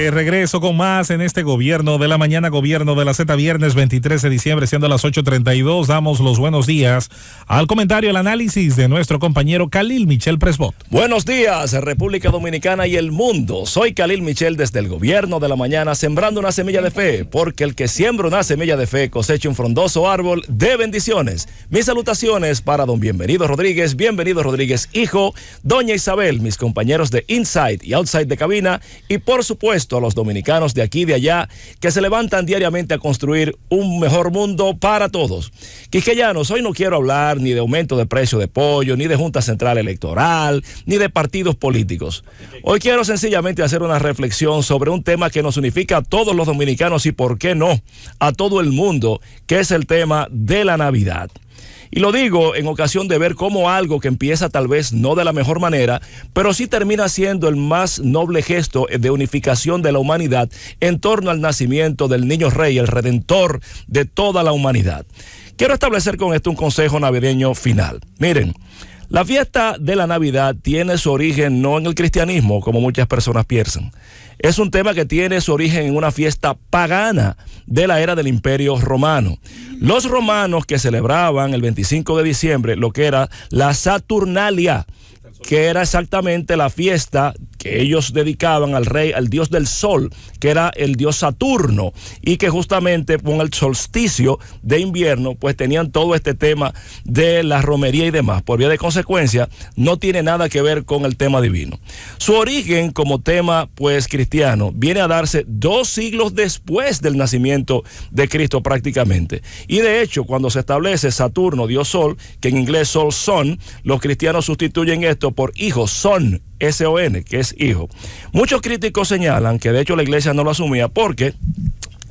De regreso con más en este Gobierno de la Mañana, Gobierno de la Z, viernes 23 de diciembre, siendo las 8:32. Damos los buenos días al comentario, el análisis de nuestro compañero Khalil Michel Presbot. Buenos días, República Dominicana y el mundo. Soy Khalil Michel desde el Gobierno de la Mañana, sembrando una semilla de fe, porque el que siembra una semilla de fe cosecha un frondoso árbol de bendiciones. Mis salutaciones para don Bienvenido Rodríguez, hijo, doña Isabel, mis compañeros de Inside y Outside de cabina, y por supuesto a los dominicanos de aquí y de allá que se levantan diariamente a construir un mejor mundo para todos. Quisqueyanos, hoy no quiero hablar ni de aumento de precio de pollo, ni de Junta Central Electoral, ni de partidos políticos. Hoy quiero sencillamente hacer una reflexión sobre un tema que nos unifica a todos los dominicanos y, por qué no, a todo el mundo, que es el tema de la Navidad. Y lo digo en ocasión de ver cómo algo que empieza tal vez no de la mejor manera, pero sí termina siendo el más noble gesto de unificación de la humanidad en torno al nacimiento del niño rey, el redentor de toda la humanidad. Quiero establecer con esto un consejo navideño final. Miren, la fiesta de la Navidad tiene su origen no en el cristianismo, como muchas personas piensan. Es un tema que tiene su origen en una fiesta pagana de la era del Imperio Romano. Los romanos que celebraban el 25 de diciembre lo que era la Saturnalia, que era exactamente la fiesta que ellos dedicaban al rey, al dios del sol, que era el dios Saturno, y que justamente con el solsticio de invierno, pues tenían todo este tema de la romería y demás. Por vía de consecuencia, no tiene nada que ver con el tema divino. Su origen como tema, pues, cristiano, viene a darse 2 siglos después del nacimiento de Cristo prácticamente. Y de hecho, cuando se establece Saturno, dios sol, que en inglés sol son, los cristianos sustituyen esto por hijo, son, S-O-N, que es hijo. Muchos críticos señalan que de hecho la iglesia no lo asumía porque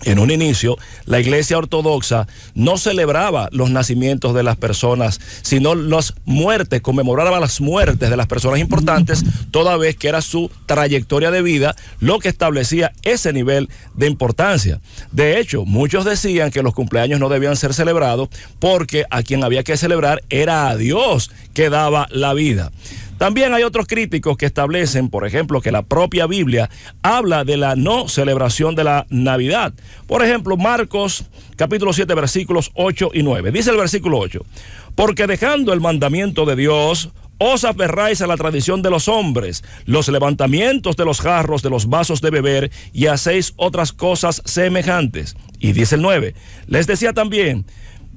en un inicio la iglesia ortodoxa no celebraba los nacimientos de las personas, sino las muertes, conmemoraba las muertes de las personas importantes, toda vez que era su trayectoria de vida lo que establecía ese nivel de importancia. De hecho, muchos decían que los cumpleaños no debían ser celebrados porque a quien había que celebrar era a Dios que daba la vida. También hay otros críticos que establecen, por ejemplo, que la propia Biblia habla de la no celebración de la Navidad. Por ejemplo, Marcos capítulo 7, versículos 8 y 9. Dice el versículo 8, porque dejando el mandamiento de Dios, os aferráis a la tradición de los hombres, los levantamientos de los jarros, de los vasos de beber, y hacéis otras cosas semejantes. Y dice el 9, les decía también,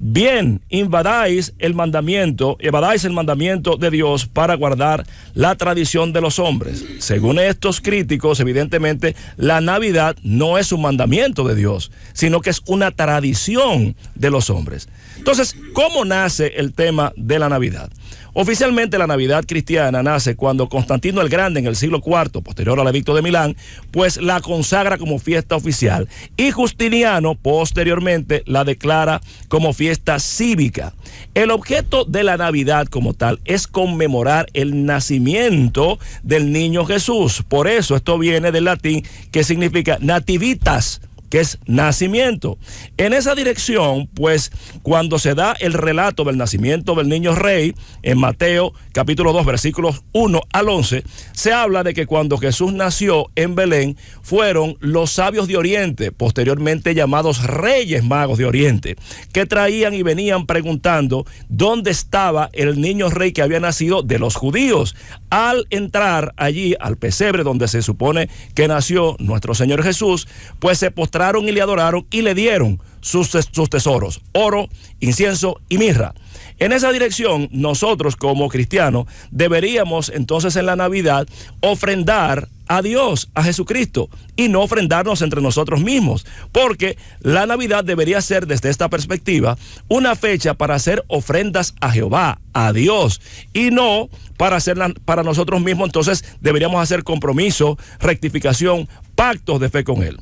bien, evadáis el mandamiento de Dios para guardar la tradición de los hombres. Según estos críticos, evidentemente, la Navidad no es un mandamiento de Dios, sino que es una tradición de los hombres. Entonces, ¿cómo nace el tema de la Navidad? Oficialmente la Navidad cristiana nace cuando Constantino el Grande en el siglo IV, posterior al edicto de Milán, pues la consagra como fiesta oficial, y Justiniano posteriormente la declara como fiesta cívica. El objeto de la Navidad como tal es conmemorar el nacimiento del niño Jesús. Por eso esto viene del latín que significa nativitas, que es nacimiento. En esa dirección, pues, cuando se da el relato del nacimiento del niño rey, en Mateo capítulo 2, versículos 1 al 11, se habla de que cuando Jesús nació en Belén, fueron los sabios de Oriente, posteriormente llamados Reyes Magos de Oriente, que traían y venían preguntando dónde estaba el niño rey que había nacido de los judíos. Al entrar allí al pesebre donde se supone que nació nuestro Señor Jesús, pues se postraron y le adoraron y le dieron sus tesoros, oro, incienso y mirra. En esa dirección, nosotros como cristianos deberíamos entonces en la Navidad ofrendar a Dios, a Jesucristo, y no ofrendarnos entre nosotros mismos, porque la Navidad debería ser, desde esta perspectiva, una fecha para hacer ofrendas a Jehová, a Dios, y no para hacerla para nosotros mismos. Entonces deberíamos hacer compromiso, rectificación, pactos de fe con Él.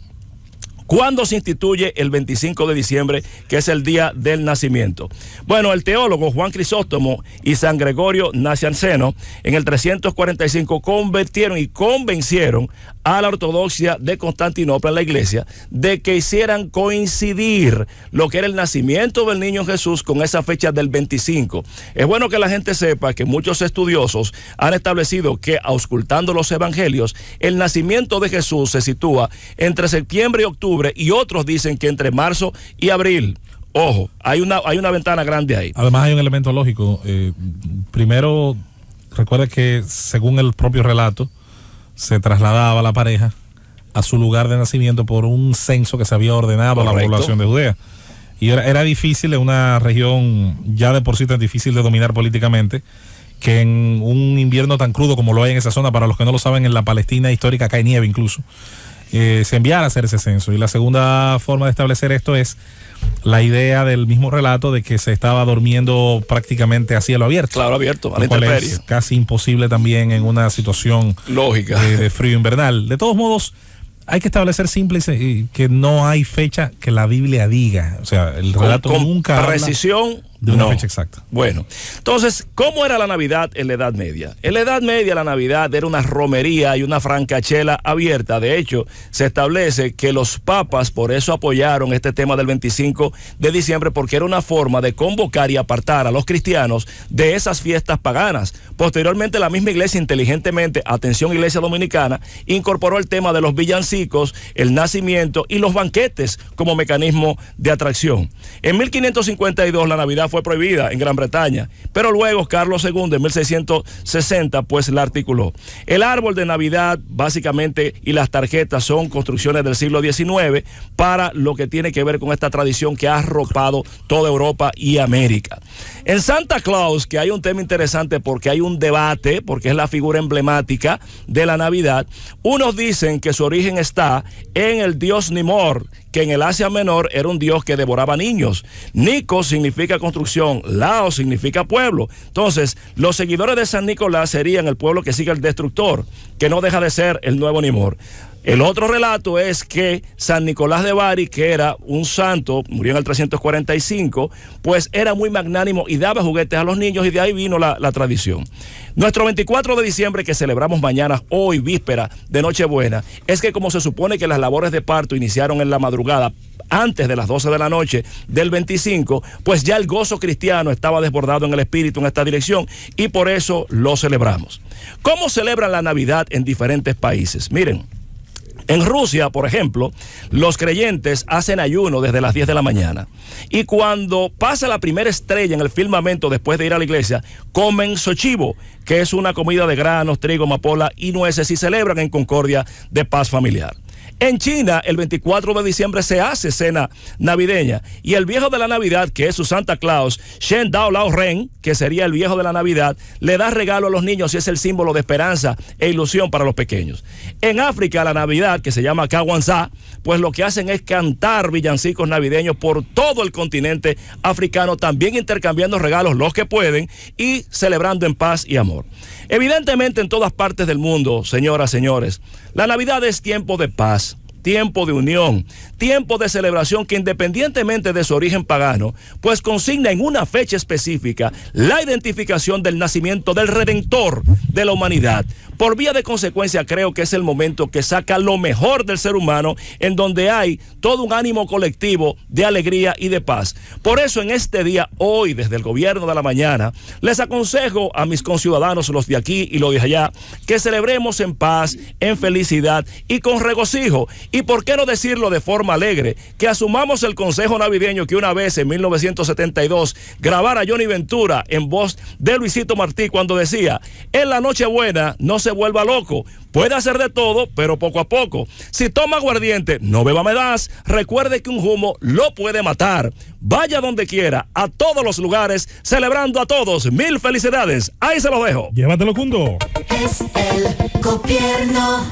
¿Cuándo se instituye el 25 de diciembre, que es el día del nacimiento? Bueno, el teólogo Juan Crisóstomo y San Gregorio Nacianceno en el 345 convirtieron y convencieron a la ortodoxia de Constantinopla, la iglesia, de que hicieran coincidir lo que era el nacimiento del niño Jesús con esa fecha del 25. Es bueno que la gente sepa que muchos estudiosos han establecido que, auscultando los evangelios, el nacimiento de Jesús se sitúa entre septiembre y octubre, y otros dicen que entre marzo y abril. Ojo, hay una ventana grande ahí. Además hay un elemento lógico. Primero, recuerda que según el propio relato, se trasladaba la pareja a su lugar de nacimiento por un censo que se había ordenado a la población de Judea. Y era difícil en una región ya de por sí tan difícil de dominar políticamente, que en un invierno tan crudo como lo hay en esa zona. Para los que no lo saben, en la Palestina histórica cae nieve incluso. Se enviara a hacer ese censo. Y la segunda forma de establecer esto es la idea del mismo relato de que se estaba durmiendo prácticamente a cielo abierto. Claro, abierto, a la intemperie. intemperie. Es casi imposible también en una situación lógica de frío invernal. De todos modos, hay que establecer simple y que no hay fecha que la Biblia diga. O sea, el relato con nunca precisión de una fecha exacta. Bueno, entonces, ¿cómo era la Navidad en la Edad Media? En la Edad Media la Navidad era una romería y una francachela abierta. De hecho, se establece que los papas por eso apoyaron este tema del 25 de diciembre, porque era una forma de convocar y apartar a los cristianos de esas fiestas paganas. Posteriormente, la misma iglesia inteligentemente, atención iglesia dominicana, incorporó el tema de los villancicos, el nacimiento y los banquetes como mecanismo de atracción. En 1552 la Navidad fue prohibida en Gran Bretaña, pero luego Carlos II en 1660 pues la articuló. El árbol de Navidad básicamente y las tarjetas son construcciones del siglo XIX para lo que tiene que ver con esta tradición que ha arropado toda Europa y América. En Santa Claus, que hay un tema interesante porque hay un debate, porque es la figura emblemática de la Navidad, unos dicen que su origen está en el dios Nimor, que en el Asia Menor era un dios que devoraba niños. Nico significa construcción, Laos significa pueblo. Entonces, los seguidores de San Nicolás serían el pueblo que sigue el destructor, que no deja de ser el nuevo Nimor. El otro relato es que San Nicolás de Bari, que era un santo, murió en el 345, pues era muy magnánimo y daba juguetes a los niños, y de ahí vino la tradición. Nuestro 24 de diciembre, que celebramos mañana, hoy víspera de Nochebuena, es que como se supone que las labores de parto iniciaron en la madrugada, antes de las 12 de la noche del 25, pues ya el gozo cristiano estaba desbordado en el espíritu en esta dirección, y por eso lo celebramos. ¿Cómo celebran la Navidad en diferentes países? Miren, en Rusia, por ejemplo, los creyentes hacen ayuno desde las 10 de la mañana. Y cuando pasa la primera estrella en el firmamento después de ir a la iglesia, comen sochivo, que es una comida de granos, trigo, amapola y nueces, y celebran en concordia de paz familiar. En China, el 24 de diciembre se hace cena navideña, y el viejo de la Navidad, que es su Santa Claus, Shen Dao Lao Ren, que sería el viejo de la Navidad, le da regalo a los niños y es el símbolo de esperanza e ilusión para los pequeños. En África, la Navidad, que se llama Kawanza, pues lo que hacen es cantar villancicos navideños por todo el continente africano, también intercambiando regalos los que pueden y celebrando en paz y amor. Evidentemente, en todas partes del mundo, señoras, señores, la Navidad es tiempo de paz, tiempo de unión, tiempo de celebración que, independientemente de su origen pagano, pues consigna en una fecha específica la identificación del nacimiento del Redentor de la humanidad. Por vía de consecuencia, creo que es el momento que saca lo mejor del ser humano, en donde hay todo un ánimo colectivo de alegría y de paz. Por eso, en este día, hoy, desde el Gobierno de la Mañana, les aconsejo a mis conciudadanos, los de aquí y los de allá, que celebremos en paz, en felicidad y con regocijo. Y por qué no decirlo de forma alegre, que asumamos el consejo navideño que una vez en 1972 grabara Johnny Ventura en voz de Luisito Martí, cuando decía: en la Nochebuena no se vuelva loco, puede hacer de todo, pero poco a poco. Si toma aguardiente, no beba medaz, recuerde que un humo lo puede matar. Vaya donde quiera, a todos los lugares, celebrando a todos. Mil felicidades, ahí se los dejo. Llévatelo, Cundo. Es el gobierno.